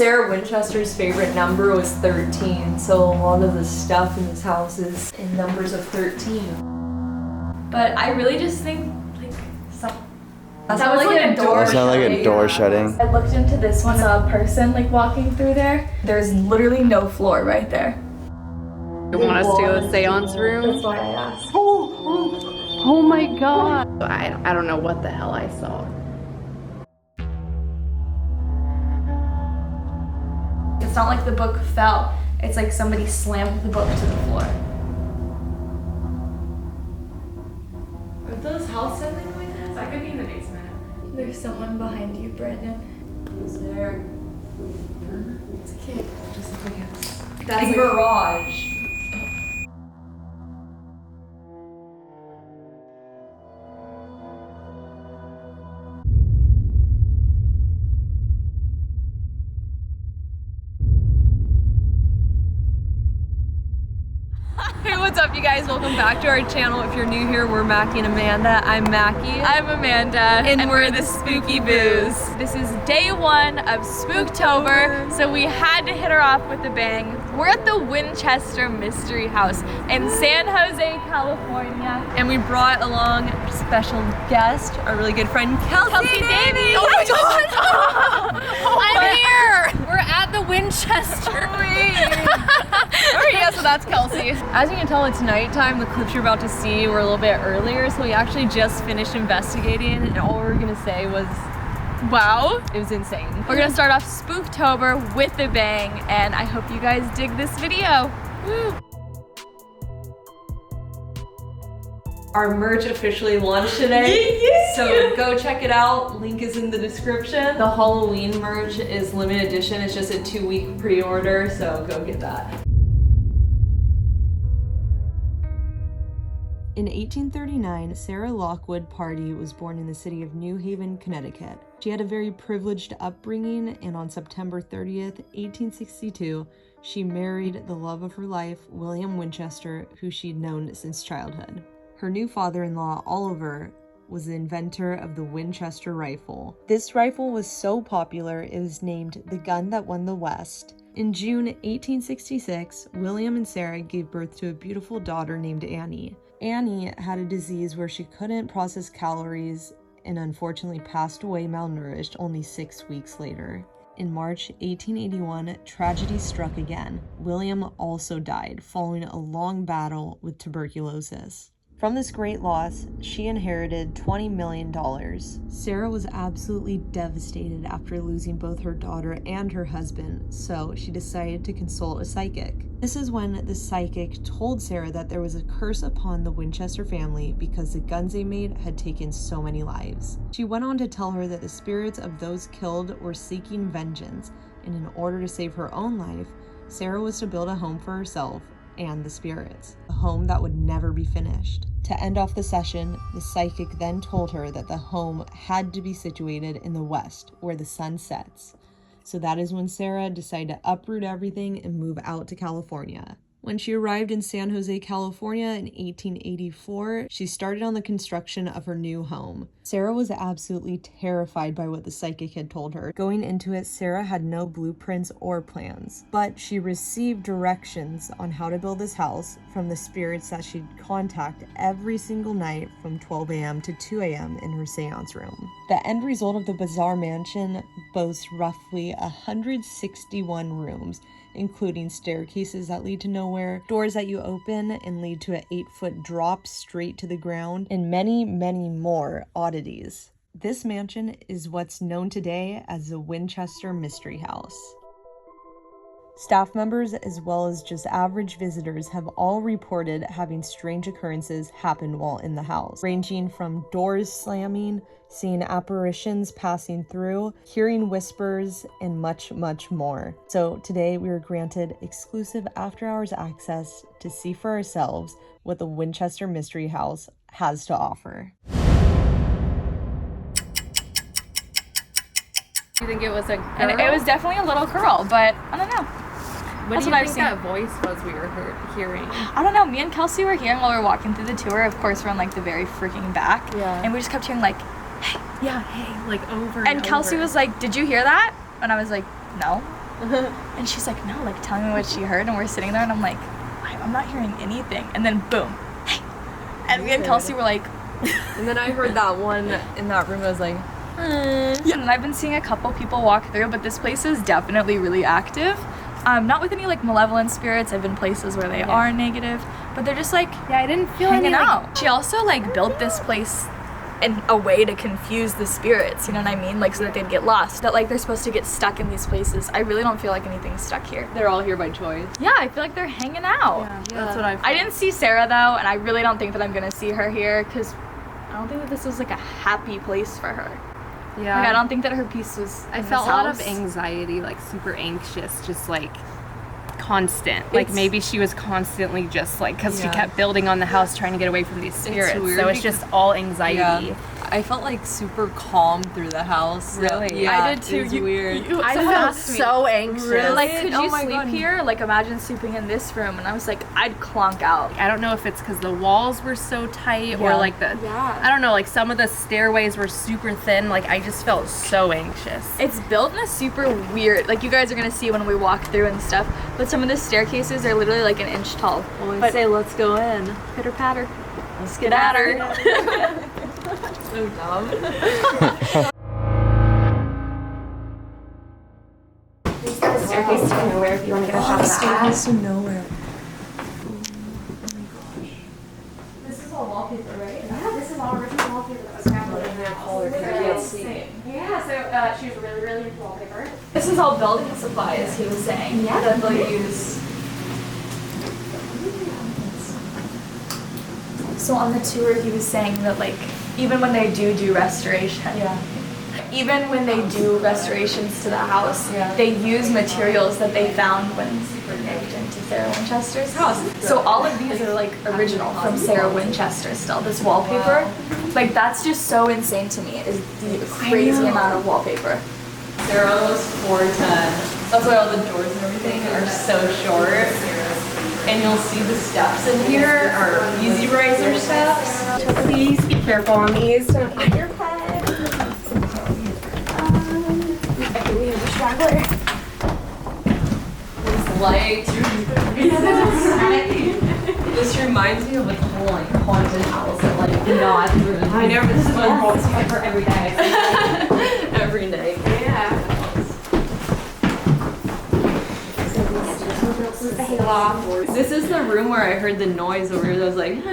Sarah Winchester's favorite number was 13, so a lot of the stuff in this house is in numbers of 13. But I really just think, like, that sounds like a door shutting. Like a door shutting. I looked into this one, saw a person like walking through there. There's literally no floor right there. You want us to a seance room? That's why I asked. Oh my god. I don't know what the hell I saw. It's not like the book fell. It's like somebody slammed the book to the floor. Are those house sounding noises? I could be in the basement. There's someone behind you, Brandon. Who's there? It's a kid. Just look like that's a garage. Hey, what's up, you guys? Welcome back to our channel. If you're new here, we're Mackie and Amanda. I'm Mackie. I'm Amanda. And we're the Spooky Boos. This is day one of Spooktober, so we had to hit her off with a bang. We're at the Winchester Mystery House in San Jose, California. And we brought along a special guest, our really good friend, Kelsi Davies. Oh my god! I'm here! We're at the Winchester. Alright, yeah, so that's Kelsi. As you can tell, it's nighttime. The clips you're about to see were a little bit earlier, so we actually just finished investigating, and all we were gonna say was, wow, it was insane. We're gonna start off Spooktober with a bang, and I hope you guys dig this video. Woo! Our merch officially launched today, so go check it out. Link is in the description. The Halloween merch is limited edition. It's just a 2-week pre-order, so go get that. In 1839, Sarah Lockwood Pardee was born in the city of New Haven, Connecticut. She had a very privileged upbringing, and on September 30th, 1862, she married the love of her life, William Winchester, who she'd known since childhood. Her new father-in-law, Oliver, was the inventor of the Winchester rifle. This rifle was so popular, it was named the gun that won the West. In June 1866, William and Sarah gave birth to a beautiful daughter named Annie. Annie had a disease where she couldn't process calories and unfortunately passed away malnourished only 6 weeks later. In March 1881, tragedy struck again. William also died following a long battle with tuberculosis. From this great loss, she inherited $20 million. Sarah was absolutely devastated after losing both her daughter and her husband, so she decided to consult a psychic. This is when the psychic told Sarah that there was a curse upon the Winchester family because the guns they made had taken so many lives. She went on to tell her that the spirits of those killed were seeking vengeance, and in order to save her own life, Sarah was to build a home for herself and the spirits, a home that would never be finished. To end off the session, the psychic then told her that the home had to be situated in the west, where the sun sets. So that is when Sarah decided to uproot everything and move out to California. When she arrived in San Jose, California in 1884, she started on the construction of her new home. Sarah was absolutely terrified by what the psychic had told her. Going into it, Sarah had no blueprints or plans, but she received directions on how to build this house from the spirits that she'd contact every single night from 12 a.m. to 2 a.m. in her seance room. The end result of the bizarre mansion boasts roughly 161 rooms, including staircases that lead to nowhere, doors that you open and lead to an 8-foot drop straight to the ground, and many, many more oddities. This mansion is what's known today as the Winchester Mystery House. Staff members, as well as just average visitors, have all reported having strange occurrences happen while in the house, ranging from doors slamming, seeing apparitions passing through, hearing whispers, and much, much more. So today we were granted exclusive after-hours access to see for ourselves what the Winchester Mystery House has to offer. You think it was a girl? And it was definitely a little girl, but I don't know. What do you think that voice was we were hearing? I don't know. Me and Kelsi were hearing while we were walking through the tour. Of course, we're on like the very freaking back. Yeah. And we just kept hearing like, hey. Yeah, hey, like over and Kelsi was like, did you hear that? And I was like, no. And she's like, no, like tell me what she heard. And we're sitting there and I'm like, I'm not hearing anything. And then boom, hey. And me and Kelsi were like, And then I heard that one in that room. I was like, yeah. And I've been seeing a couple people walk through, but this place is definitely really active. Not with any like malevolent spirits. I've been places where they are negative, but they're just like, I didn't feel hanging any, out. She also like built this place in a way to confuse the spirits, you know what I mean? Like so that they'd get lost, that like they're supposed to get stuck in these places. I really don't feel like anything's stuck here. they're all here by choice. Yeah, I feel like they're hanging out. That's what I didn't see Sarah though, and I really don't think that I'm gonna see her here because I don't think that this was like a happy place for her. Yeah. Like I don't think that her peace was I in felt a this lot of house. anxiety, like super anxious, just like constant. Like maybe she was constantly just like, because she kept building on the house trying to get away from these spirits. weird So it's just all anxiety. Yeah. I felt like super calm through the house. Really? Yeah, I did too. It was weird. I someone felt asked me, so anxious. like, could Oh you my sleep God. here? Like, imagine sleeping in this room. And I was like, I'd clonk out. I don't know if it's because the walls were so tight or Yeah. like the, I don't know, like some of the stairways were super thin. Like I just felt so anxious. It's built in a super weird, like you guys are gonna see when we walk through and stuff, but some of the staircases are literally like an inch tall. But say, let's go in. Pitter patter. Let's get at her. So dumb. Staircase to nowhere if you want to get a shot of that. Staircase to nowhere. This is all wallpaper, right? Yeah, this is all original wallpaper that was scrambled in there. Yeah, so she was really, really into wallpaper. This is all building supplies, he was saying. Yeah. That they'll use. So on the tour, he was saying that like, even when they do restoration, even when they do restorations to the house, they use materials that they found when they moved into Sarah Winchester's house. So all of these are like original from Sarah Winchester still. This wallpaper, like that's just so insane to me, is the crazy amount of wallpaper. Sarah was 4'10". That's why all the doors and everything are so short. And you'll see the steps in here are easy riser steps. Please be careful on these. Don't hit your head. Okay, we have a straggler. These lights. This reminds me of like a whole like haunted house that like not through. I never this is one wallpaper every day. Every night. Yeah. This is the room where I heard the noise over here. I was like,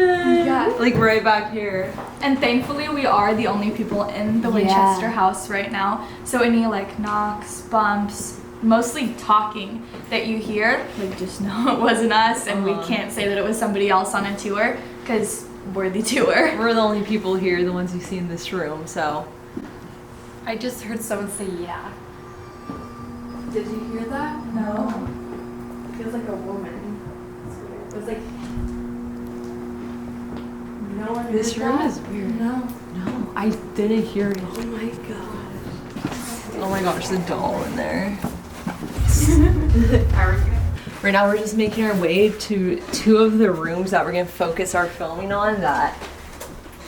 like right back here. And thankfully we are the only people in the Winchester house right now. So any like knocks, bumps, mostly talking that you hear, like just know it wasn't us and we can't say that it was somebody else on a tour because we're the tour. We're the only people here, the ones you see in this room, so. I just heard someone say yeah. Did you hear that? No. It feels like a woman. It was like no one. This room is weird. No. No, I didn't hear it. Oh my god. Oh my gosh, the doll in there. Right now we're just making our way to two of the rooms that we're gonna focus our filming on that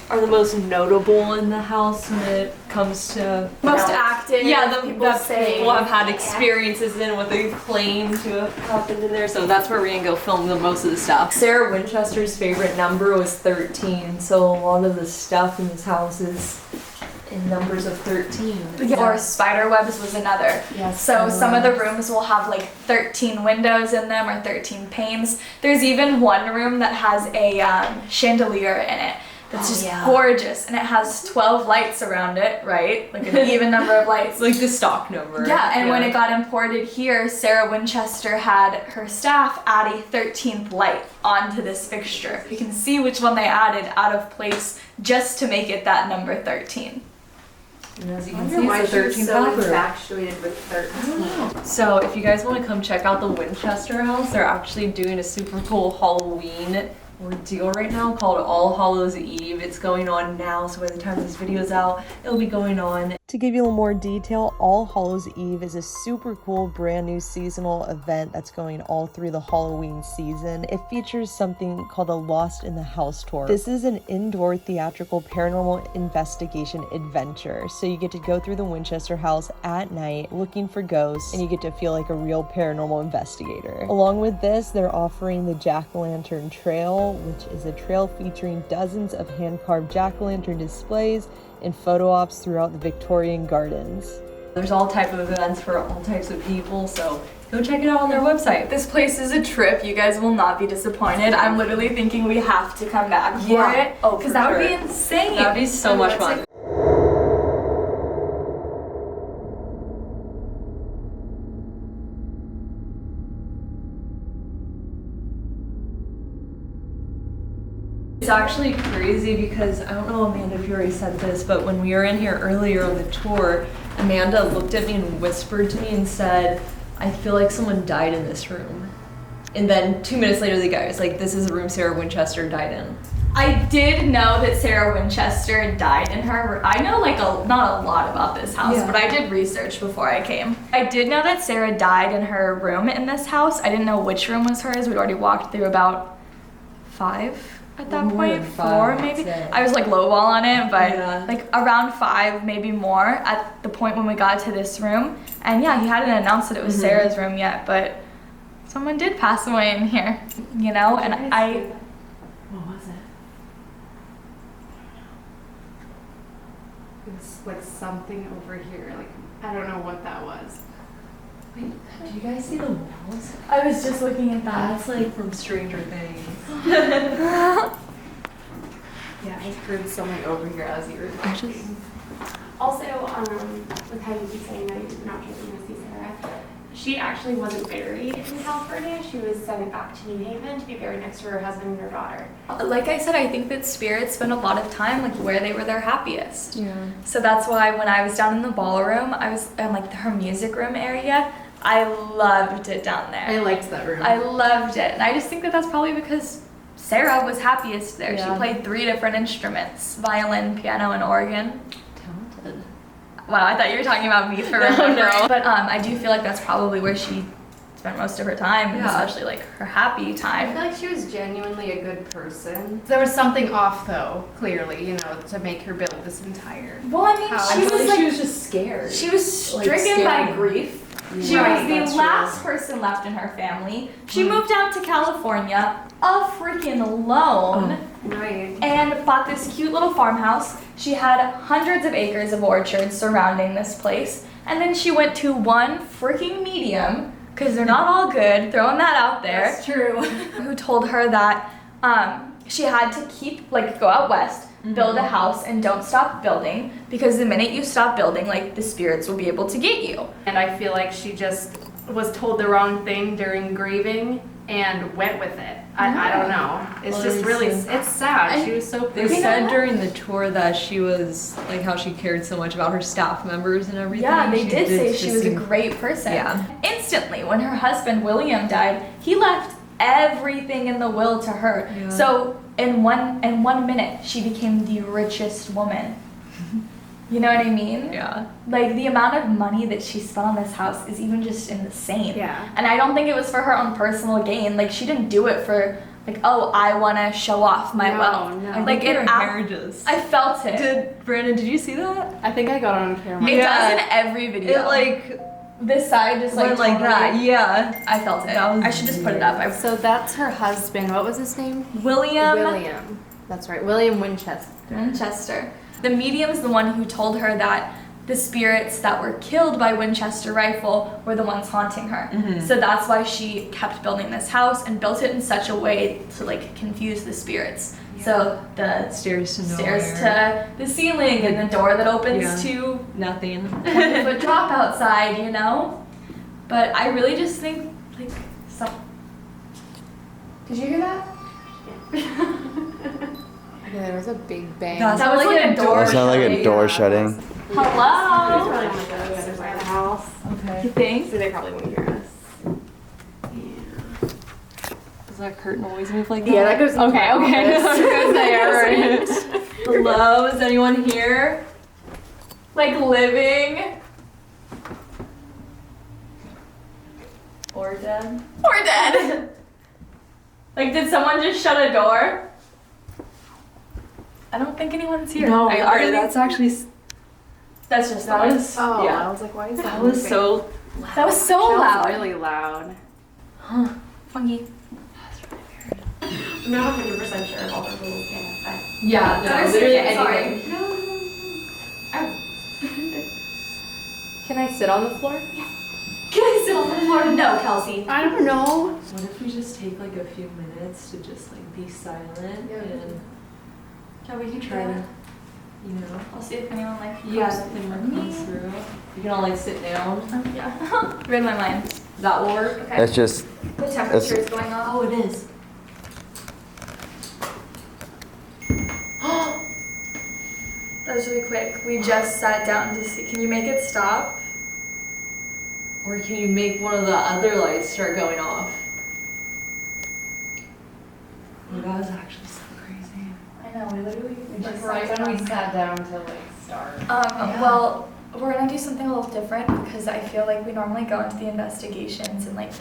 are the most notable in the house when it comes to Most active. yeah, the people that say. people have had experiences in what they claim to have happened in there. So that's where we're gonna go film the most of the stuff. Sarah Winchester's favorite number was 13, so a lot of the stuff in this house is in numbers of 13. Or spider webs was another. Yes, So some of the rooms will have like 13 windows in them or 13 panes. There's even one room that has a chandelier in it. That's just gorgeous, and it has 12 lights around it, right? Like an even number of lights. It's like the stock number. Yeah, and when it got imported here, Sarah Winchester had her staff add a 13th light onto this fixture. You can see which one they added out of place just to make it that number 13. And as you can see, it's the 13th bathroom. Infatuated with 13. So if you guys want to come check out the Winchester house, they're actually doing a super cool Halloween ordeal right now called All Hallows Eve. It's going on now, so by the time this video's out, it'll be going on. To give you a little more detail, All Hallows Eve is a super cool brand new seasonal event that's going all through the Halloween season. It features something called a Lost in the House tour. This is an indoor theatrical paranormal investigation adventure. So you get to go through the Winchester house at night looking for ghosts, and you get to feel like a real paranormal investigator. Along with this, they're offering the Jack-o'-lantern Trail, which is a trail featuring dozens of hand-carved jack-o'-lantern displays and photo ops throughout the Victorian gardens. There's all type of events for all types of people, so go check it out on their website. This place is a trip. You guys will not be disappointed. I'm literally thinking we have to come back for it. Oh, because that would be insane. That would be so much fun. It's actually crazy because, I don't know, Amanda, if you already said this, but when we were in here earlier on the tour, Amanda looked at me and whispered to me and said, I feel like someone died in this room. And then 2 minutes later, the guy was like, this is a room Sarah Winchester died in. I did know that Sarah Winchester died in her. I know like not a lot about this house, but I did research before I came. I did know that Sarah died in her room in this house. I didn't know which room was hers. We'd already walked through about 5 at that point, 4 maybe. I was like lowball on it, but like around 5, maybe more at the point when we got to this room. And yeah, he hadn't announced that it was Sarah's room yet, but someone did pass away in here, you know, and What was it? It was like something over here, like, I don't know what that was. Wait, do you guys see the walls? I was just looking at that. That's like from Stranger Things. Yeah, I heard someone over here as you were talking. Also, with how you keep saying that you're not taking to see Sarah, she actually wasn't buried in California. She was sent back to New Haven to be buried next to her husband and her daughter. Like I said, I think that spirits spend a lot of time like where they were their happiest. Yeah. So that's why when I was down in the ballroom, I was in like her music room area. I loved it down there. I liked that room. I loved it. And I just think that that's probably because Sarah was happiest there. Yeah. She played 3 different instruments, violin, piano, and organ. Talented. Wow, I thought you were talking about me for remembering. But I do feel like that's probably where she spent most of her time, and especially like her happy I time. feel like she was genuinely a good person. There was something off though, clearly, you know, to make her build this entire Well, I mean, She was just scared. She was stricken by grief. She was the last person left in her family. She moved out to California, freaking alone, Right. and bought this cute little farmhouse. She had hundreds of acres of orchards surrounding this place, and then she went to one freaking medium, because they're not all good, throwing that out there. That's true. Who told her that she had to go out west, build a house, and don't stop building, because the minute you stop building, like, the spirits will be able to get you. And I feel like she just was told the wrong thing during grieving and went with it. I don't know. It's just really, it's sad. She was so They said during the tour that she was, like, how she cared so much about her staff members and everything. Yeah, they did say just she was a seem- great person. Yeah. Instantly, when her husband William died, he left everything in the will to her. Yeah. So in one minute, she became the richest woman. You know what I mean? Yeah. Like, the amount of money that she spent on this house is even just insane. Yeah. And I don't think it was for her own personal gain. Like, she didn't do it for, like, oh, I want to show off my wealth. No. Like, her it hair just... I felt it. Brandon, did you see that? I think I got on camera. It Yeah. does in every video. It, like, this side just, like, went like totally- that. Yeah. I felt it. That was I should just put it up. So that's her husband. What was his name? William That's right. William Winchester. Winchester. The medium's the one who told her that the spirits that were killed by Winchester rifle were the ones haunting her. So that's why she kept building this house and built it in such a way to, like, confuse the spirits. So the Stairs to stairs nowhere. to the ceiling and the door that opens to Nothing. a drop outside, you know? But I really just think, like, Did you hear that? Yeah, there was a big bang. That was like a door. That sounded like a door shutting. Hello? Probably on the other side of the house. Okay. You think? So they probably won't hear us. Yeah. that curtain always move like that? Yeah, that goes in Okay, okay. office. Goes there, right. Hello, is anyone here? Like living. Or dead? Or dead. Like, did someone just shut a door? I don't think anyone's here. No, I alright, really- that's actually, That's just that noise. was, Oh, yeah. I was like, why is That was so loud. That was so That loud. was really loud. Funky. I'm not 100% sure if all the rules can affect. Yeah, That no, was literally okay, sorry. anything. No. Can I sit on the floor? Can I sit on the floor? No, Kelsi. I don't know. What if we just take like a few minutes to just like be silent and Yeah, we can try try. to, you know, I'll see if anyone like yeah, comes something for comes me. through. You can all like sit down. Yeah. Read my mind. That will work. Okay. That's just, The temperature is going up. Oh, it is. That was really quick. We just sat down to see. Can you make it stop? Or can you make one of the other lights start going off? Oh, that was actually so crazy. I know. We literally we just Right sat when we down. sat down to like start. Well, we're gonna do something a little different because I feel like we normally go into the investigations and like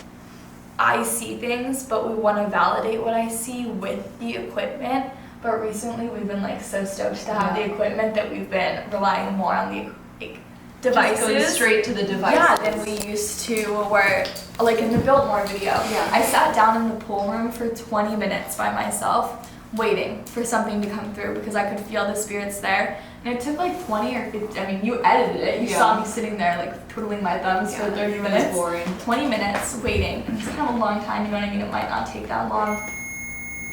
I see things, but we want to validate what I see with the equipment. But recently we've been like so stoked to have the equipment that we've been relying more on the like, devices. Just going straight to the devices. Yeah, than we used to, where, like in the Biltmore video, I sat down in the pool room for 20 minutes by myself, waiting for something to come through because I could feel the spirits there. And it took like 20 or 50, I mean, you edited it. You saw me sitting there like twiddling my thumbs for 30 minutes. It's boring. 20 minutes waiting. And it's kind of a long time, you know what I mean? It might not take that long.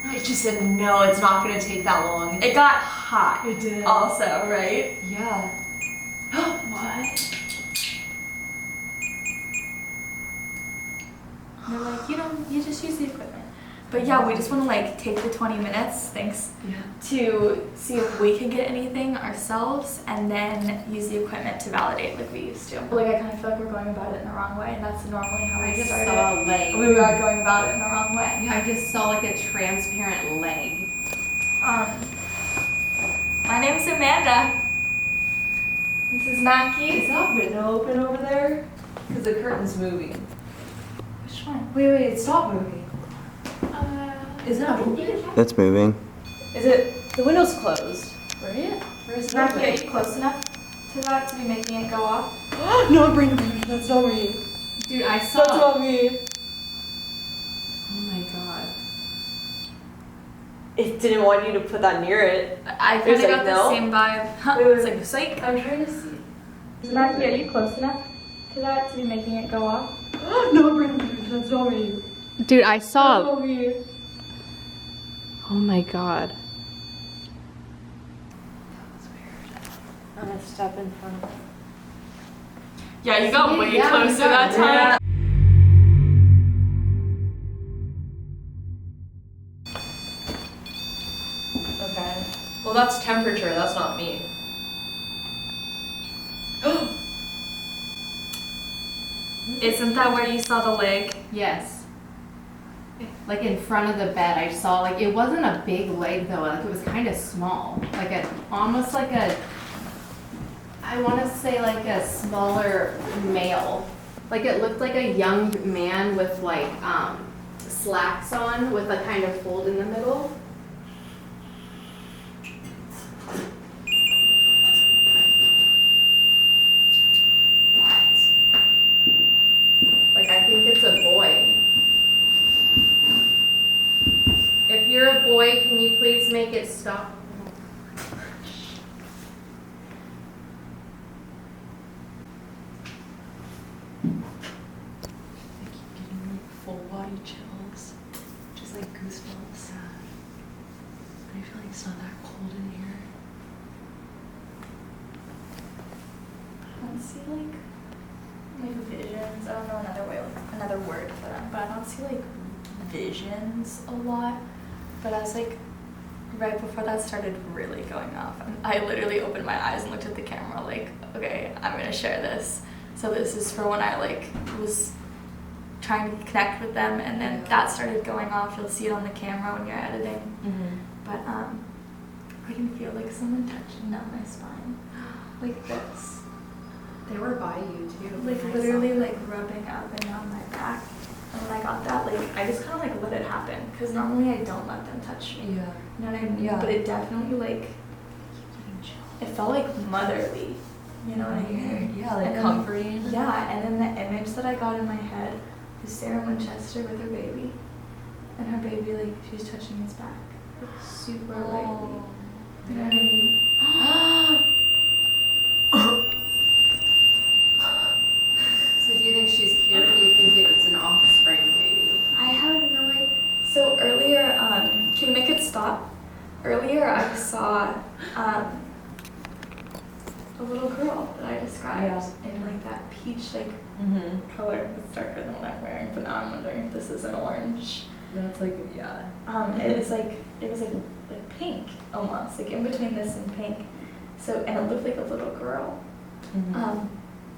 I just said, no, it's not going to take that long. It got hot. It did. Also, right? Yeah. What? They're like, you just use the equipment. But yeah, we just want to like take the 20 minutes, thanks, to see if we can get anything ourselves and then use the equipment to validate like we used to. Like I kind of feel like we're going about it in the wrong way and that's normally how I we just started. saw a leg. We are going about it in the wrong way. I just saw like a transparent leg. My name's Amanda. This is Mackie. Is that window open over there? Because the curtain's moving. Which one? Wait, stop moving. Is that open? it's moving. Is it? The window's closed, right? Or is it Mackie, are open? you close enough to that to be making it go off? No, bring it. That's not me. Dude, I That's saw. not me. Oh my god. It didn't want you to put that near it. I It kind was of like, got no. the same vibe. Wait, It's like, psych. I'm trying to see. Mackie, are you close enough to that to be making it go off? No, bring it. That's not me. Dude, I saw. That's not me. Oh my god. I'm gonna step in front of it. Yeah, you got way Yeah, closer you got- that time. Okay. Well, that's temperature. That's not me. Isn't that where you saw the leg? Yes. Like in front of the bed, I saw like it wasn't a big leg though. Like it was kind of small, like a almost like a. I want to say like a smaller male. Like it looked like a young man with like slacks on with a kind of fold in the middle. Like I think it's a boy. If you're a boy, can you please make it stop? I keep getting like full body chills. Just like goosebumps. I feel like it's not that cold in here. I don't see like visions. I don't know another word for them, but I don't see like visions a lot. But I was like, right before that started really going off, I literally opened my eyes and looked at the camera like, okay, I'm gonna share this. So this is for when I like was trying to connect with them, and then that started going off. You'll see it on the camera when you're editing. But I can feel like someone touching down my spine, like this. They were by you too. Like literally like rubbing up and down my back. And when I got that, like I just kind of like let it happen, because normally I don't let them touch me. Yeah. You know what I mean? Yeah. But it definitely like, it felt like motherly. You know what I mean? Yeah, like And then- comforting. Yeah, and then the image that I got in my head was Sarah Winchester with her baby. And her baby, like, she's touching his back. Like, super lightly. You know what I mean? So do you think she's here, or do you think it's an offspring baby? I have no idea. So earlier, can you make it stop? Earlier I saw a little girl that I described in like that peach like color. It's darker than what I'm wearing, but now I'm wondering if this is an orange. That's like, yeah. It was like pink almost, like in between this and pink. So, and it looked like a little girl.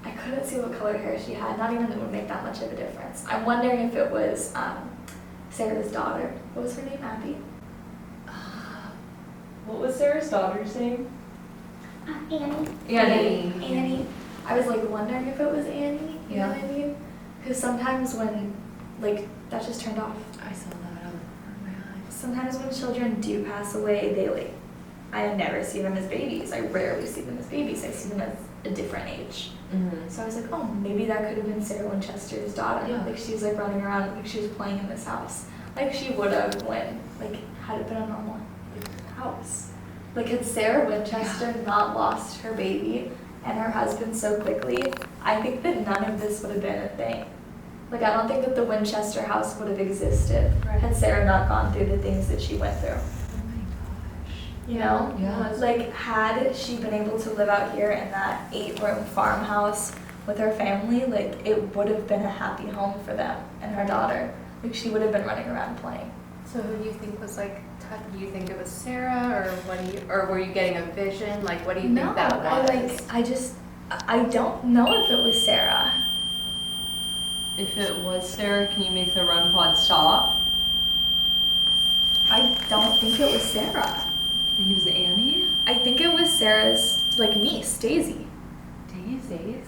I couldn't see what color hair she had. Not even that would make that much of a difference. I'm wondering if it was Sarah's daughter. What was her name? Abby? What was Sarah's daughter's name? Annie. Annie. I was like wondering if it was Annie. You know what I mean? Because sometimes when, like, that just turned off. I saw that on my eyes. Sometimes when children do pass away, they like, I never see them as babies. I rarely see them as babies. I see them as a different age. So I was like, oh, maybe that could have been Sarah Winchester's daughter. Yeah. Like she's like running around, like she was playing in this house. Like she would have when, like, had it been a normal house. Like had Sarah Winchester not lost her baby and her husband so quickly, I think that none of this would have been a thing. Like I don't think that the Winchester house would have existed had Sarah not gone through the things that she went through. You know? Yeah. Like, had she been able to live out here in that 8-room farmhouse with her family, like, it would have been a happy home for them and her daughter. Like, she would have been running around playing. So who do you think was like, do you think it was Sarah, or or were you getting a vision? Like, what do you think that was? I don't know if it was Sarah. If it was Sarah, can you make the REM pod stop? I don't think it was Sarah. He was Annie? I think it was Sarah's, like, niece, Daisy. Daisy?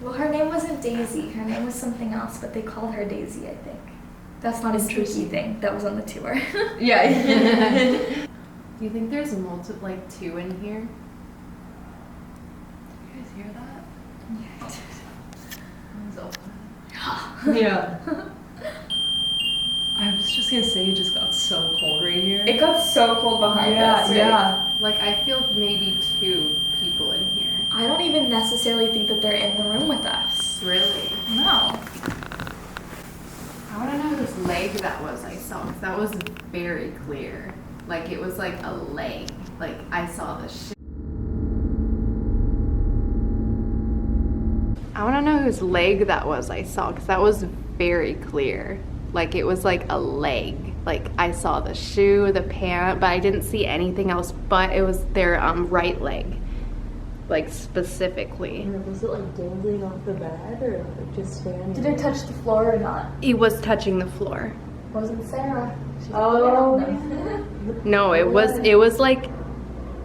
Well, her name wasn't Daisy. Her name was something else, but they called her Daisy, I think. That's not a spooky thing. That was on the tour. Yeah. Do you think there's like 2 in here? Do you guys hear that? Yeah. I was just gonna say it just got so cold right here. It got so cold behind us. Right? Yeah. Like, I feel maybe 2 people in here. I don't even necessarily think that they're in the room with us. Really? No. I want to know whose leg that was I saw, because that was very clear. Like, it was like a leg. Like, I saw the shit. I want to know whose leg that was I saw, because that was very clear. Like, it was like a leg. Like, I saw the shoe, the pant, but I didn't see anything else, but it was their right leg. Like, specifically. Was it like dangling off the bed or like just standing? Did it touch the floor or not? It was touching the floor. Wasn't Sarah. No, it was like,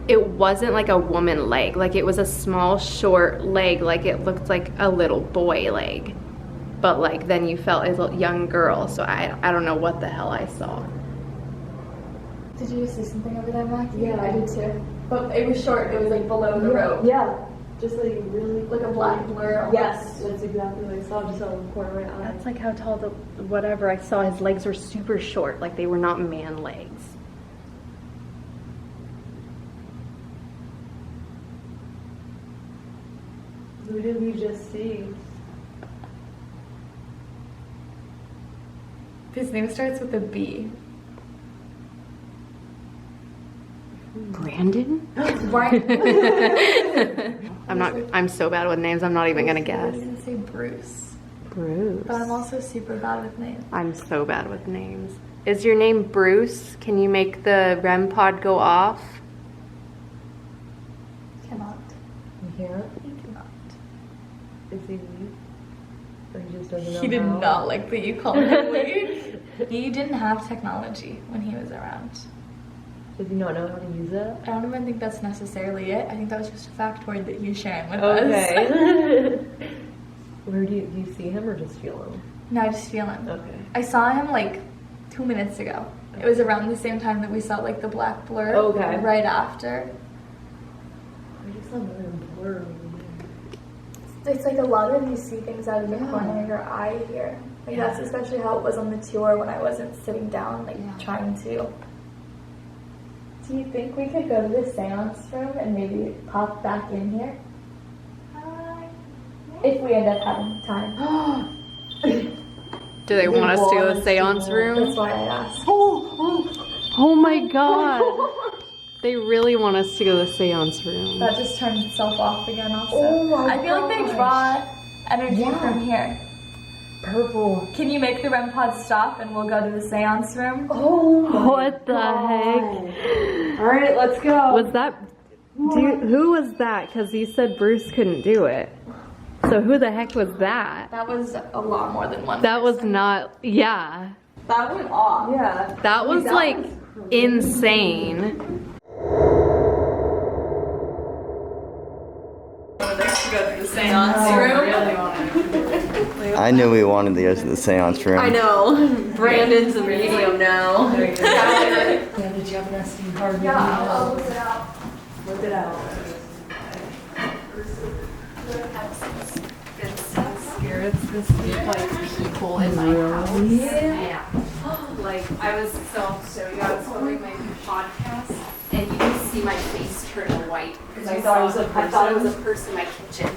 it wasn't like a woman leg. Like, it was a small, short leg. Like, it looked like a little boy leg. But like, then you felt as a young girl. So I don't know what the hell I saw. Did you see something over there, Mackie? Yeah. I did too. But it was short. It was like below the rope. Yeah. Just like really Like a black blur. Almost. Yes, that's exactly what I saw. Just on the corner of my eye. That's like how tall the, whatever I saw, his legs were super short. Like, they were not man legs. Who did we just see? His name starts with a B. Brandon? Right. I'm so bad with names, I'm not even gonna I guess. was gonna say Bruce. Bruce. But I'm also super bad with names. I'm so bad with names. Is your name Bruce? Can you make the REM pod go off? Cannot. You hear it? He cannot. Is he leave? He just doesn't know He did how. not like that you called him weird. He didn't have technology when he was around. Does he not know how to use it? I don't even think that's necessarily it. I think that was just a factoid that he's sharing with Okay. us. Where do you see him or just feel him? No, I just feel him. Okay. I saw him like 2 minutes ago. It was around the same time that we saw like the black blur. Okay. Right after. I just saw another blur over there. It's like a lot of you see things out of the corner of your eye here. Like that's especially how it was on the tour when I wasn't sitting down, like trying to. Do you think we could go to the seance room and maybe pop back in here? If we end up having time. Do they want us to go to the seance room? That's why I asked. Oh my god. They really want us to go to the seance room. That just turned itself off again also. Oh my I feel like they draw energy from here. Purple. Can you make the REM pod stop and we'll go to the seance room? Oh my What the heck? All right, let's go. Was that, who was that? Because you said Bruce couldn't do it. So who the heck was that? That was a lot more than one. That was not, yeah. That went off. Yeah. That was like insane. To go to the seance room. I knew we wanted to go to the seance room. I know. Brandon's a medium now. There you go. Yeah, did you have an SD card? Yeah, I'll look it out. Look it out. Spirits this week, like people in my house. Yeah. Like I was so you guys filming my podcast and you can see my face turn white because I thought it was a person in my kitchen.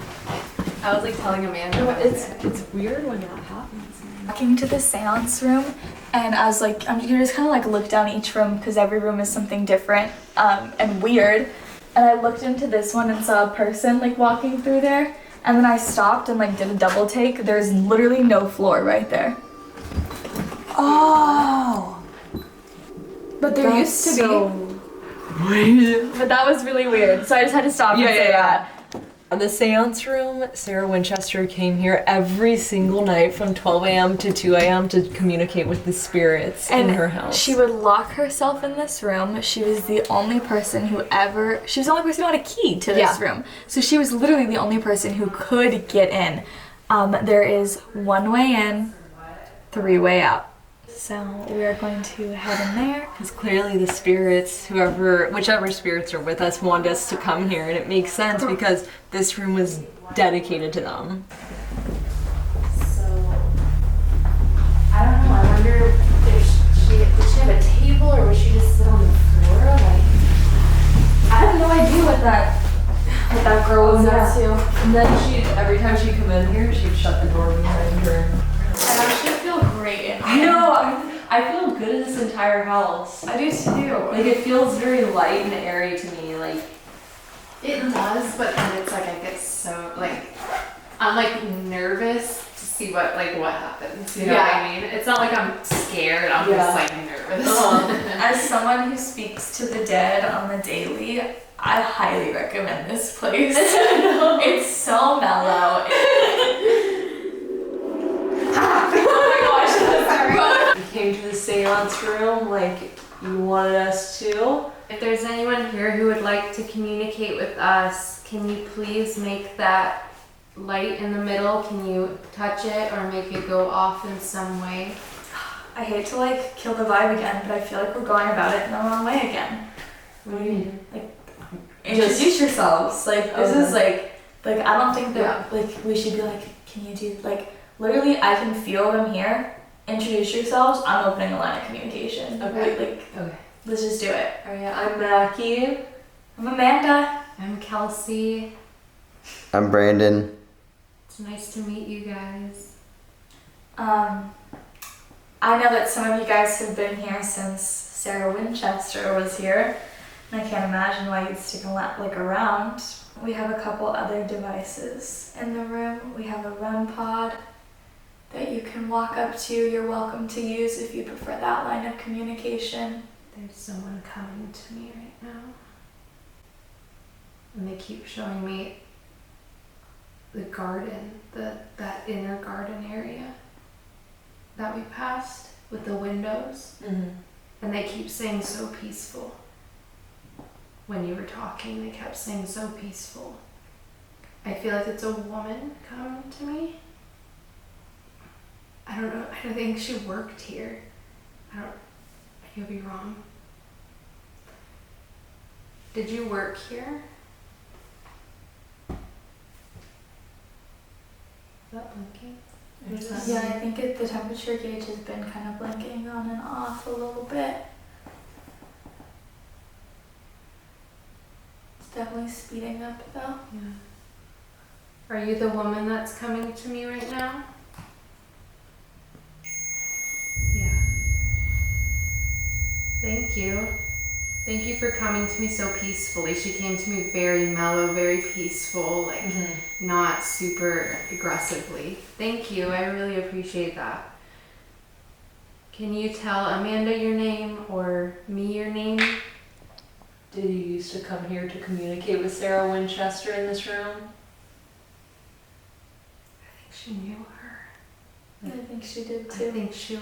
I was like telling Amanda. It's weird when that happens. Walking to the seance room, and I was like, I'm gonna just kind of like look down each room because every room is something different and weird. And I looked into this one and saw a person like walking through there. And then I stopped and like did a double take. There's literally no floor right there. Oh. But there used to be. But that was really weird. So I just had to stop and say that. The seance room, Sarah Winchester came here every single night from 12 a.m. to 2 a.m. to communicate with the spirits in her house. She would lock herself in this room. She was the only person who she was the only person who had a key to this room. So she was literally the only person who could get in. There is one way in, 3 way out. So we are going to head in there. Because clearly the spirits, whichever spirits are with us, want us to come here, and it makes sense because this room was dedicated to them. So I don't know. I wonder if did she have a table or was she just sit on the floor? Like I have no idea what that girl was up to. And then every time she'd come in here, she'd shut the door behind her. I actually feel great in here. I know. I feel good in this entire house. I do too. Like it feels very light and airy to me. Like it does, but then it's like I get so like I'm like nervous to see what happens. You know what I mean? It's not like I'm scared. I'm just like nervous. As someone who speaks to the dead on the daily, I highly recommend this place. It's so mellow. we came to the seance room like you wanted us to. If there's anyone here who would like to communicate with us, can you please make that light in the middle? Can you touch it or make it go off in some way? I hate to like kill the vibe again, but I feel like we're going about it in the wrong way again. What do you mean? Like, introduce yourselves. Like, this is like I don't think that like we should be like, can you do like literally? I can feel them here. Introduce yourselves. I'm opening a line of communication. Okay. Okay. Let's just do it. Alright, I'm Mackie. I'm Amanda. I'm Kelsi. I'm Brandon. It's nice to meet you guys. I know that some of you guys have been here since Sarah Winchester was here, and I can't imagine why you'd stick around. We have a couple other devices in the room. We have a REM pod that you can walk up to. You're welcome to use if you prefer that line of communication. There's someone coming to me right now. And they keep showing me the garden, that inner garden area that we passed with the windows. And they keep saying so peaceful. When you were talking, they kept saying so peaceful. I feel like it's a woman coming to me. I don't know, I don't think she worked here. I could be wrong. Did you work here? Is that blinking? Yeah, I think the temperature gauge has been kind of blinking on and off a little bit. It's definitely speeding up though. Yeah. Are you the woman that's coming to me right now? Yeah. Thank you. Thank you for coming to me so peacefully. She came to me very mellow, very peaceful, like not super aggressively. Thank you, I really appreciate that. Can you tell Amanda your name or me your name? Did you used to come here to communicate with Sarah Winchester in this room? I think she knew her. I think she did I too. think she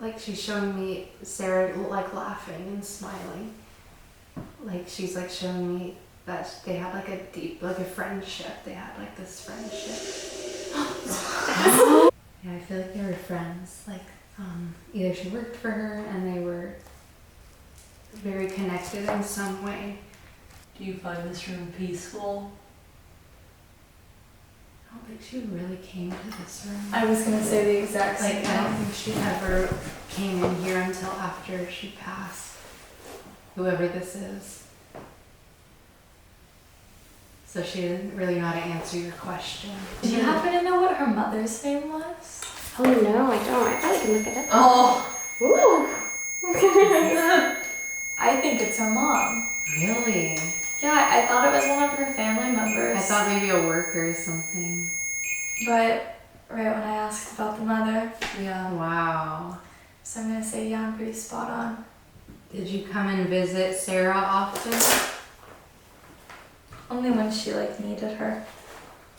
like she's showing me Sarah like laughing and smiling. Like she's like showing me that they had like a deep, like a friendship. They had like this friendship. Yeah, I feel like they were friends. Like either she worked for her and they were very connected in some way. Do you find this room peaceful? I don't think she really came to this room. I was gonna say the exact same Like I don't think she ever came in here until after she passed. Whoever this is. So she didn't really know how to answer your question. Do you happen to know what her mother's name was? Oh no, I don't. I probably can look it up. Oh! Ooh. I think it's her mom. Really? Yeah, I thought it was one of her family members. I thought maybe a worker or something. But right when I asked about the mother, Yeah. Wow. so I'm gonna say yeah, I'm pretty spot on. Did you come and visit Sarah often? Only when she like needed her.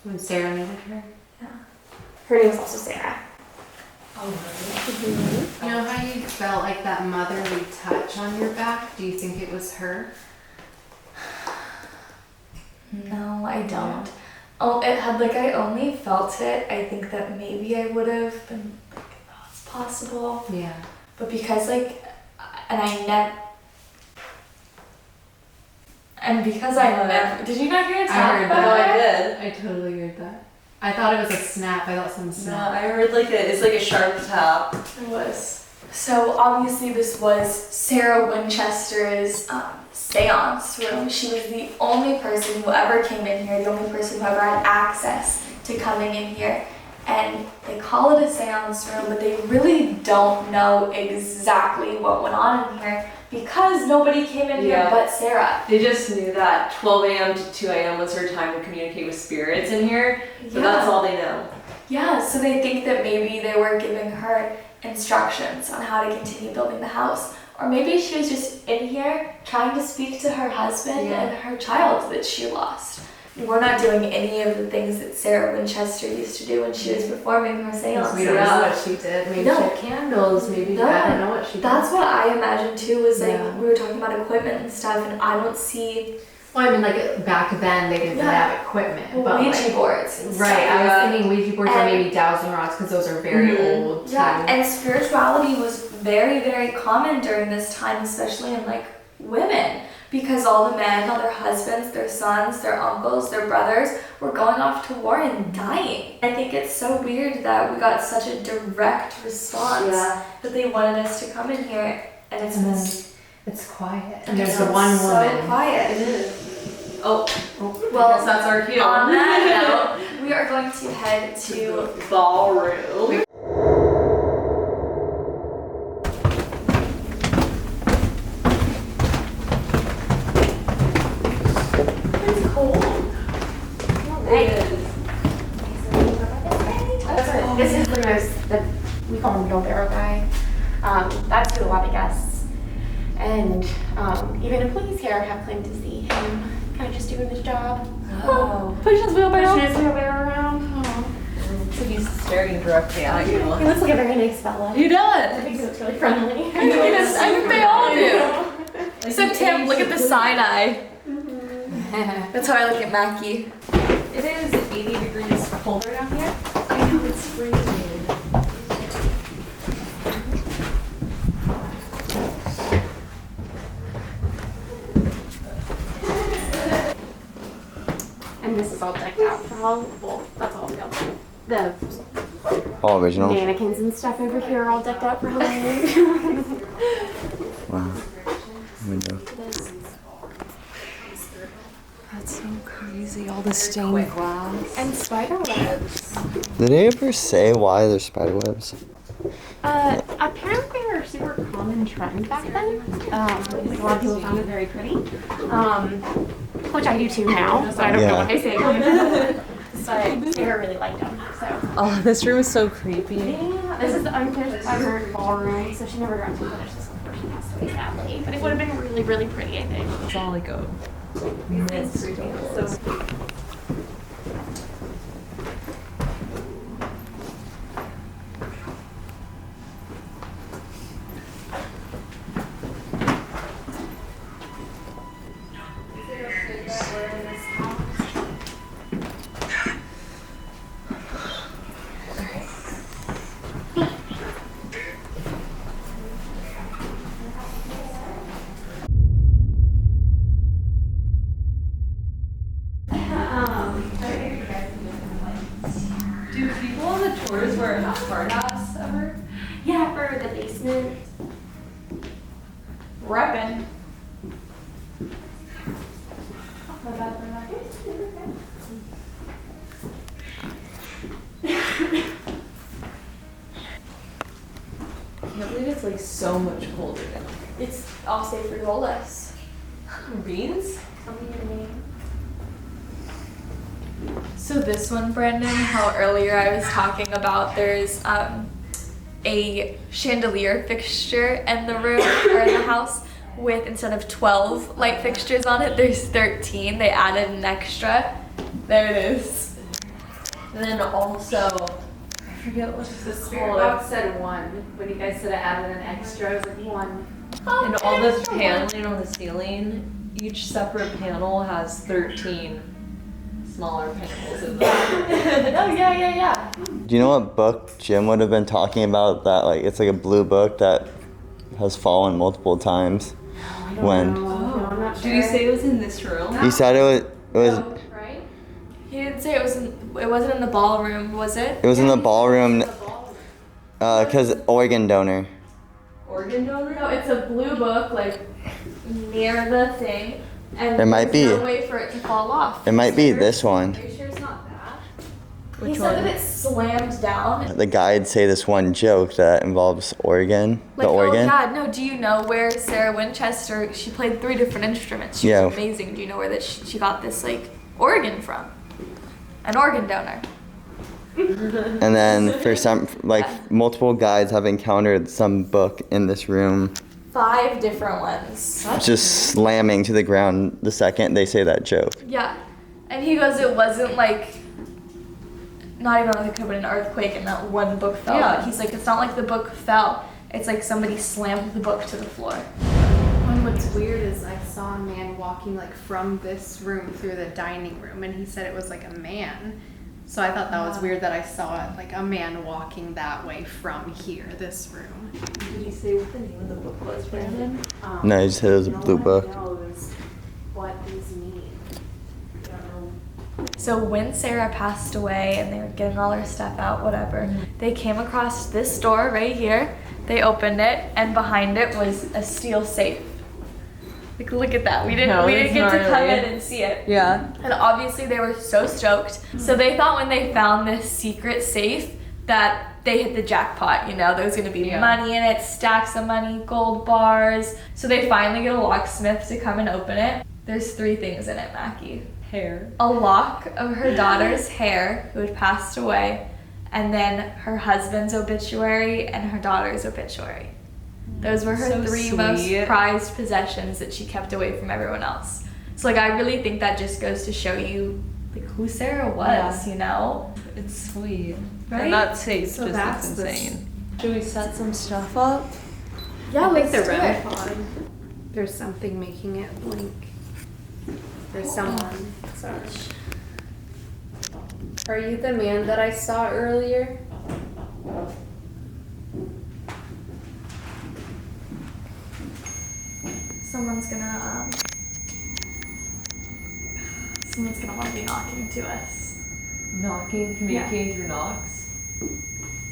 When Sarah needed her? Yeah. Her name was also Sarah. Oh, You know how you felt like that motherly touch on your back? Do you think it was her? No, I don't. Oh, it had like I only felt it. I think that maybe I would have been like, oh, it's possible. Yeah. But because like, and I never. And because I never. Did you not hear a tap? I heard back that. there? I did. I totally heard that. I thought it was a snap. I thought someone No, snapped. I heard it's like a sharp tap. It was. So obviously this was Sarah Winchester's seance room. She was the only person who ever came in here, the only person who ever had access to coming in here. And they call it a seance room, but they really don't know exactly what went on in here because nobody came in here but Sarah. They just knew that 12 a.m. to 2 a.m. was her time to communicate with spirits in here, so that's all they know. Yeah, so they think that maybe they were giving her instructions on how to continue building the house. Or maybe she was just in here trying to speak to her husband and her child that she lost. We're not doing any of the things that Sarah Winchester used to do when she was performing her seance. We don't know what she did. Maybe she had candles. Maybe I don't know what she did. That's what I imagined too, was like we were talking about equipment and stuff, and I don't see. Well, I mean, like back then they didn't have equipment. But Ouija boards and right, stuff. I was thinking Ouija boards or maybe dowsing rods because those are very old too. Yeah, and spirituality was very, very common during this time, especially in like women, because all the men, all their husbands, their sons, their uncles, their brothers were going off to war and dying. I think it's so weird that we got such a direct response that they wanted us to come in here, and it's quiet. And there's the one woman. So quiet. It is. Oh, well, I guess that's our cue. On that note, we are going to head to Ballroom. It's cold. This is Leo's, we call him wheelbarrow guy. That's who a lot of guests and even employees here have claimed to see him kind of just doing his job. Oh, pushing his wheelbarrow. Pushing his wheelbarrow around. staring directly at you. He looks like a very nice fella. He does. I think he looks really friendly. I think they all do. Except him, look at the side eye. That's how I look at Mackie. It is 80 degrees colder down here. I know, it's freezing. And this is all decked out for well, that's all real. The All original. mannequins and stuff over here are all decked out for Halloween. Wow. Window. That's so crazy, all the stained glass. And spider webs. Did they ever say why there's spider webs? Apparently they were a super common trend back then. Like a lot of people found it very pretty. Which I do too now, so I don't know what they say. But Sarah really liked them, so. Oh, this room is so creepy. Yeah, this is the unfinished by her ballroom, so she never got to finish this one before she passed away, sadly. But it would have been really, really pretty, I think. It's all like a mist. So do people on the tours wear a hard hats ever? Yeah, for the basement. Reppin'. I can't believe it's like so much colder now. It's all safe for Rolex. Beans? So this one, Brandon, how earlier I was talking about there's a chandelier fixture in the room or in the house with, instead of 12 light fixtures on it, there's 13. They added an extra. There it is. And then also, I forget what The it's spirit called. box said one. When you guys said it added an extra, it was like one. And all the paneling on the ceiling, each separate panel has 13 smaller panels in them. Oh, yeah. Do you know what book Jim would have been talking about? That like it's like a blue book that has fallen multiple times. When No, I'm not sure. Did you say it was in this room? he said it was Right? He didn't say it wasn't in the ballroom, was it? it was in the ballroom because organ donor. Organ donor? No, it's a blue book, like near the thing, and It might there's be. no way for it to fall off. It might be this one. Are you sure it's not that? He said that it slammed down. The guides say this one joke that involves organ, Like, the organ. oh God, no, do you know where Sarah Winchester, she played 3 different instruments. She Yeah. was amazing. Do you know where that she got this, like, organ from? An organ donor. And then for some, like multiple guides have encountered some book in this room 5 different ones. just slamming to the ground the second they say that joke. Yeah. And he goes, it wasn't like, not even like it could have been an earthquake and that one book fell. Yeah. But he's like, it's not like the book fell. It's like somebody slammed the book to the floor. And what's weird is I saw a man walking like from this room through the dining room, and he said it was like a man. So I thought that was weird that I saw it, like a man walking that way from here, this room. Did he say what the name of the book was, Brandon? No, he just said it was a blue book. Knows what these mean. I don't know. So when Sarah passed away and they were getting all her stuff out, whatever, they came across this door right here. They opened it, and behind it was a steel safe. Like, look at that. We didn't it's get to come gnarly. in and see it. Yeah. And obviously they were so stoked. So they thought when they found this secret safe that they hit the jackpot, you know, there was gonna be Yeah. money in it, stacks of money, gold bars. So they finally get a locksmith to come and open it. There's 3 things in it, Mackie. Hair. A lock of her daughter's hair, who had passed away, and then her husband's obituary and her daughter's obituary. Those were her So 3 most sweet. prized possessions that she kept away from everyone else. So like, I really think that just goes to show you like who Sarah was, you know? It's sweet. Right? And that taste So just that's looks insane. Should we set some stuff up? Yeah, I think let's the do REM it. pod. There's something making it blink. There's someone. Sorry. Are you the man that I saw earlier? Someone's gonna want to be knocking to us. Knocking, communicating through knocks.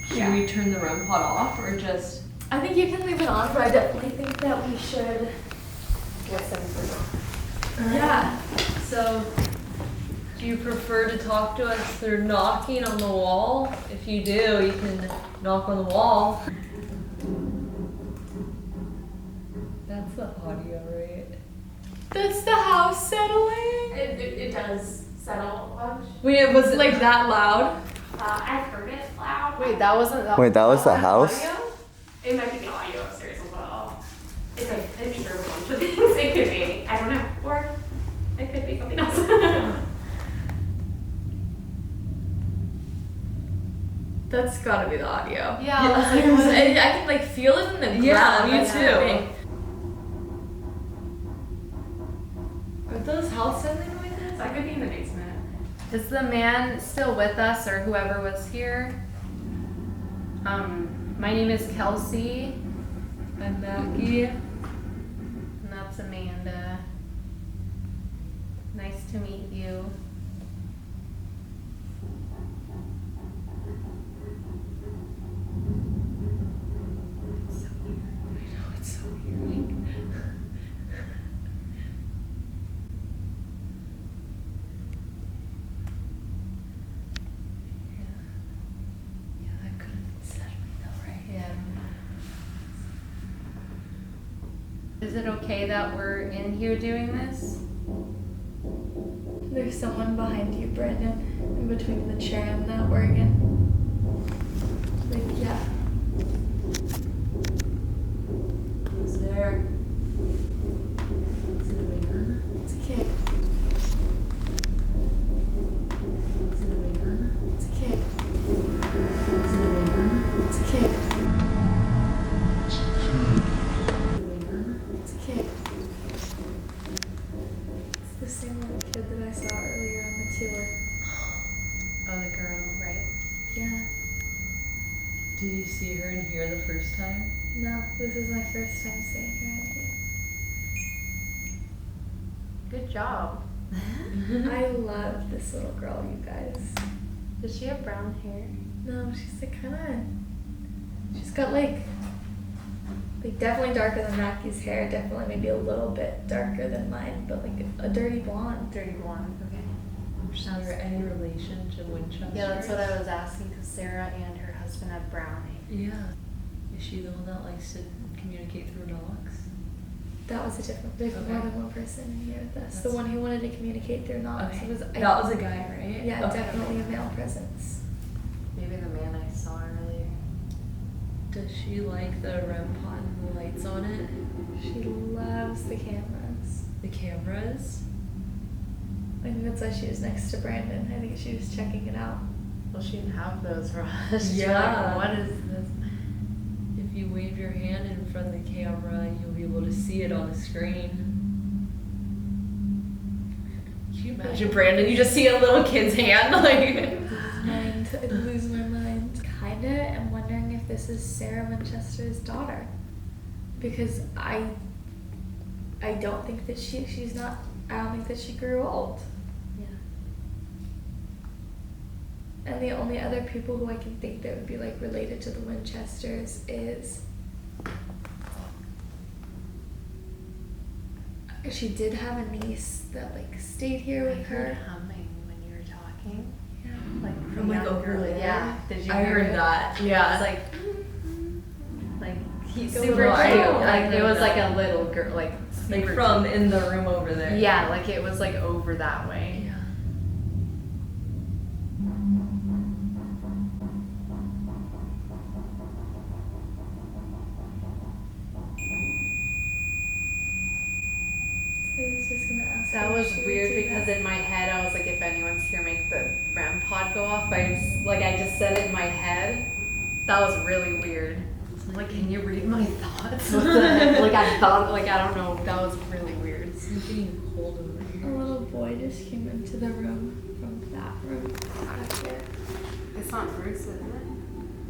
Should Yeah. we turn the REM pod off or just? I think you can leave it on, but I definitely think that we should. Listen for Yeah. So, do you prefer to talk to us through knocking on the wall? If you do, you can knock on the wall. That's the audio, right? That's the house settling. It does settle a bunch. Wait, was it Like that loud? I've heard it loud. Wait, that wasn't that. Wait, that was the house? Audio? It might be the audio upstairs as well. It's a mixture of a bunch of things. It could be. I don't know. Or it could be something else. That's gotta be the audio. Yeah, I was like, what? I can like feel it in the ground. Yeah, me That's too. happening. Are those house settling noises? That could be in the basement. Is the man still with us or whoever was here? My name is Kelsi, I'm Mackie. and that's Amanda. Nice to meet you. It's so weird. Yeah, that could have said me though, right? Yeah. Is it okay that we're in here doing this? There's someone behind you, Brandon, in between the chair and the organ. Like, yeah. Who's there? Is it a man? It's a kid. Is it a man? It's a kid. Is it a man? It's a kid. Is it a man? It's a kid. It's the same little kid that I saw earlier on the tour. Oh, the girl, right? Yeah. Did you see her in here the first time? No, this is my first time seeing her in Good job. here. I love this little girl, you guys. Does she have brown hair? No, she's like she's got like definitely darker than Mackie's hair, definitely maybe a little bit darker than mine, but like a dirty blonde. Dirty blonde, okay. Is there any relation to Winchester? Yeah, that's what I was asking because Sarah and her husband have brown hair. Yeah. Is she the one that likes to communicate through knocks? That was a different, there's Okay. more than one person in here with us. The That's- one who wanted to communicate through knocks. Okay. It was, That was a guy, right? yeah, Okay. definitely a male presence. Maybe the man I saw earlier. Does she like the REM pod and the lights on it? She loves the cameras. The cameras? I think that's why she was next to Brandon. I think she was checking it out. Well, she didn't have those for us. She's Yeah. like, what is this? If you wave your hand in front of the camera, you'll be able to see it on the screen. Can you imagine Brandon? You just see a little kid's hand, like. Mind. I'd lose my mind. Kinda am wondering if this is Sarah Winchester's daughter. Because I don't think that she's not, I don't think that she grew old. Yeah. And the only other people who I can think that would be like related to the Winchesters is she did have a niece that like stayed here I with heard her. humming when you were talking. Yeah. Like From like younger, over there? Yeah. Did you I hear heard it? that. It Yeah. was like he's Like a super little cute. girl. Like I it was heard like that. a little girl, like Like super from cute. in the room over there. Yeah, like it was like over that way. Yeah. I was just gonna ask That her if was she would weird do because that. in my head I was like, if anyone's here, go off by, I just said it in my head. That was really weird. So I'm like, can you read my thoughts? I thought, I don't know, that was really weird. It's getting cold over here. A little boy just came into the room from that room back there. It's not Bruce, is it?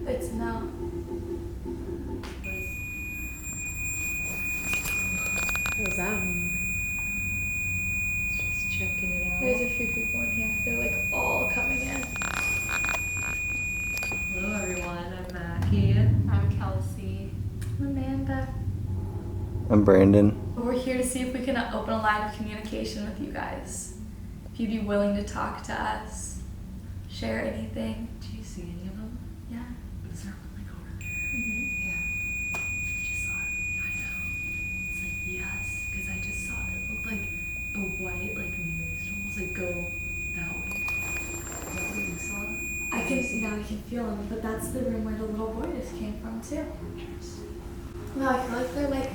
It's no. What does that mean? Just checking it out. There's a few people in here. They're like all coming in. Hello everyone, I'm Mackie. I'm Kelsi. Amanda. I'm Brandon. We're here to see if we can open a line of communication with you guys. If you'd be willing to talk to us, share anything. Do you see any of them? Yeah. Is there one like over there? Yeah. I just saw it. I know. It's like yes, because I just saw it. It looked like a white like mist, almost like go that way. Is that what you saw? I can feel them, but that's the room where the little boy just came from too. No, I feel like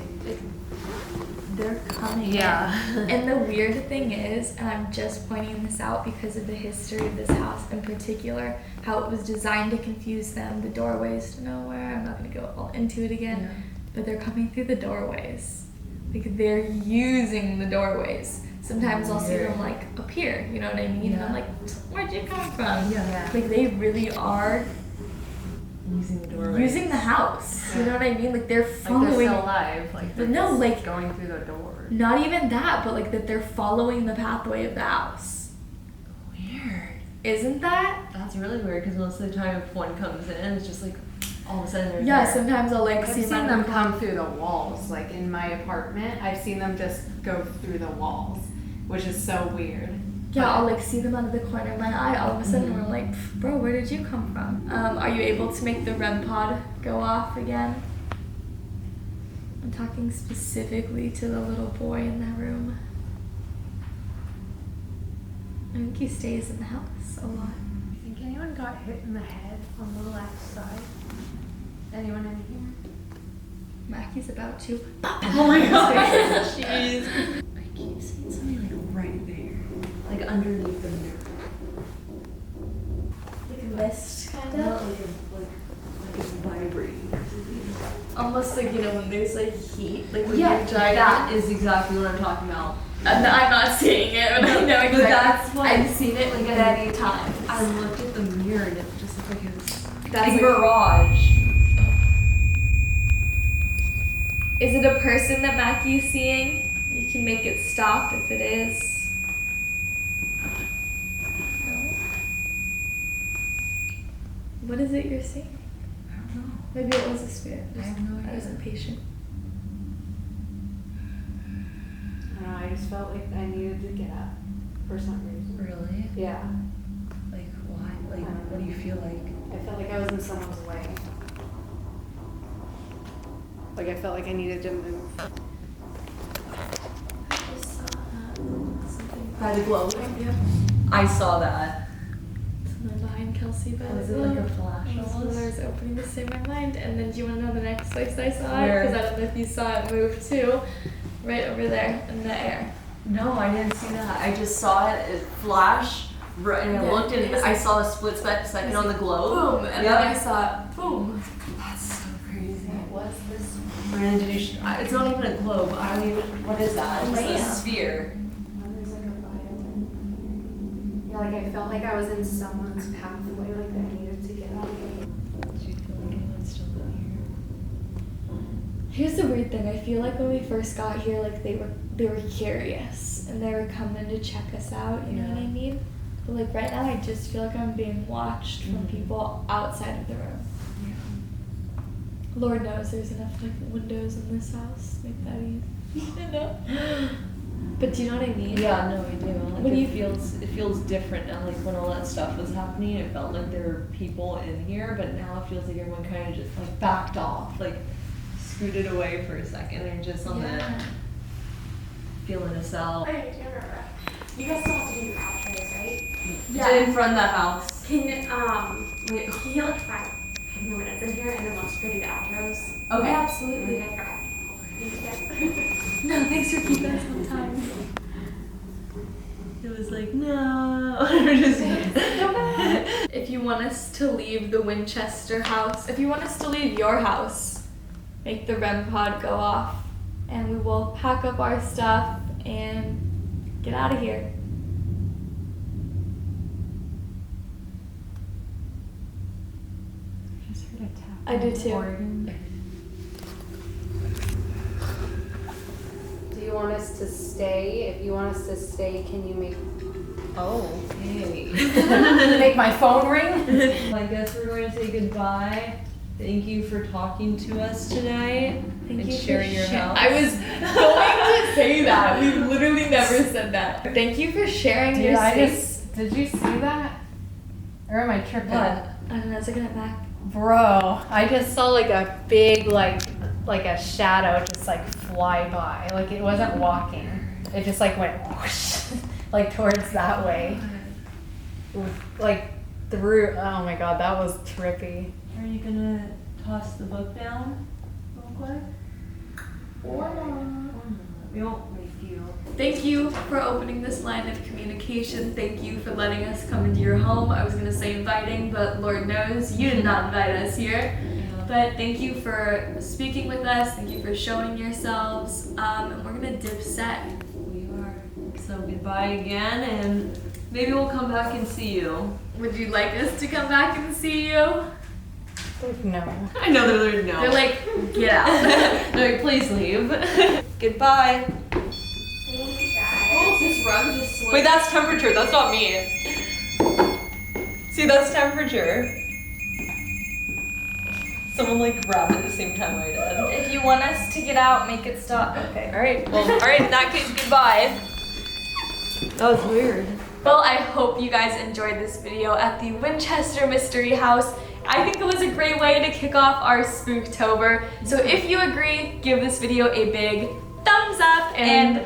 they're coming Yeah. in. And the weird thing is, and I'm just pointing this out because of the history of this house in particular, how it was designed to confuse them, the doorways to nowhere. I'm not going to go all into it again, but they're coming through the doorways. Like they're using the doorways. Sometimes I'll see them like appear, you know what I mean? Yeah. And I'm like, where'd you come from? Yeah. Like they really are Using the doorway. using the house. You know what I mean? Like they're Like following. they're still alive. But no, like going through the door. not even that, but like that they're following the pathway of the house. Weird. Isn't that? That's really weird because most of the time if one comes in, it's just like all of a sudden they're Yeah. there. Sometimes I'll like I've see seen them come through the walls. Like in my apartment, I've seen them just go through the walls, which is so weird. Yeah, I'll like see them out of the corner of my eye. All of a sudden, we're like, bro, where did you come from? Are you able to make the REM pod go off again? I'm talking specifically to the little boy in that room. I think he stays in the house a lot. I think anyone got hit in the head on the left side? Anyone in here? Mackie's about to. Oh my god. Jeez. I keep seeing something like right there. Like underneath the mirror. Like a mist, kind Not of. like it's vibrating. Almost like, you know, when there's like heat. Like when Yeah, you're driving. that is exactly what I'm talking about. I'm not seeing it, but I know exactly. But that's what I've seen it like at any time. I looked at the mirror and it just looked like it was That's a like- mirage. Is it a person that Mackie's seeing? You can make it stop if it is. No. What is it you're seeing? I don't know. Maybe it was a spirit. I have no I was idea. impatient. I don't know, I just felt like I needed to get up for some reason. Really? Yeah. Like why? Like what do you feel like? I felt like I was in someone's way. Like I felt like I needed to move. I just saw something by the globe. Yeah. I saw that. Someone behind Kelsi by Was the it like globe. a flash That's what almost? I was opening to say in my mind. And then do you want to know the next place I saw Where? it? Because I don't know if you saw it move too. Right over there in the air. No, I didn't see that. I just saw it flash, right, and I Yeah, looked and it was I like- saw a split second on the globe. Boom! And Yep. then I saw it. Boom! That's so crazy. What was this? Brandon, did you? It's not even a globe. I don't even. What is that? It's a Lamp. sphere. There's like a violin. Yeah, like I felt like I was in someone's pathway, like I needed to get out of it. Do you feel like anyone's still in Here's the weird thing. I feel like when we first got here, like they were curious and they were coming to check us out. You know what I mean? But like right now, I just feel like I'm being watched from people outside of the room. Lord knows there's enough like windows in this house. Make that easy. You know? But do you know what I mean? Yeah, no, I do. Like When it you- feels different now. Like when all that stuff was happening, it felt like there were people in here, but now it feels like everyone kind of just like backed off, like scooted away for a second, and just on Yeah. the feeling us out. Wait, do you remember? You guys still have to do your outros, right? Yeah. In front of that house. Can you like 5 more minutes in here and then let's go do the outros? Okay. Absolutely. Okay. Thank you guys. No, thanks for keeping us on time. It was like no. We're just. you want us to leave the Winchester house, if you want us to leave your house, make the REM pod go off and we will pack up our stuff and get out of here. I do too. Do you want us to stay? If you want us to stay, can you make make my phone ring? I guess we're going to say goodbye. Thank you for talking to us tonight and sharing your house. I was going to say that. We literally never said that. Thank you for sharing your space. Did you see that? Or am I tripping? What? I don't know. Is it gonna back? Bro, I just saw like a big like a shadow just like fly by. Like it wasn't walking. It just like went whoosh, like towards that way. Like through. Oh my god, that was trippy. Are you gonna toss the book down real quick? Or we won't make you. Thank you for opening this line of communication. Thank you for letting us come into your home. I was gonna say inviting, but Lord knows you did not invite us here. But thank you for speaking with us. Thank you for showing yourselves. And we're gonna dip set. We are. So goodbye again, and maybe we'll come back and see you. Would you like us to come back and see you? No. I know they're no. They're like, get out. They're like, please leave. Goodbye. Oh, this rug just slipped. Wait, that's temperature. That's not me. See, that's temperature. Someone like grabbed it at the same time I did. If you want us to get out, make it stop. Okay. All right. Well, all right. In that case, goodbye. That was weird. Well, I hope you guys enjoyed this video at the Winchester Mystery House. I think it was a great way to kick off our Spooktober. So if you agree, give this video a big thumbs up and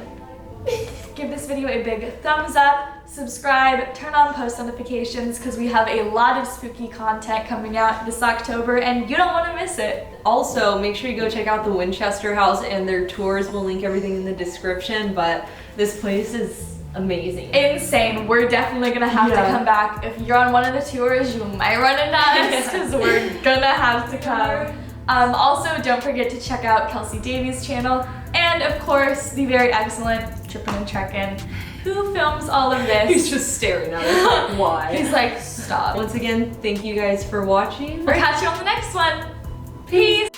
give this video a big thumbs up, subscribe, turn on post notifications because we have a lot of spooky content coming out this October and you don't want to miss it. Also, make sure you go check out the Winchester House and their tours. We'll link everything in the description, but this place is amazing. Insane. We're definitely gonna have to come back. If you're on one of the tours, you might run into us because we're gonna have to come. Also, don't forget to check out Kelsi Davies' channel and of course the very excellent Trippin' and Trekkin', who films all of this. He's just staring at us like, why? He's like, stop. Once again, thank you guys for watching. We'll catch you on the next one. Peace.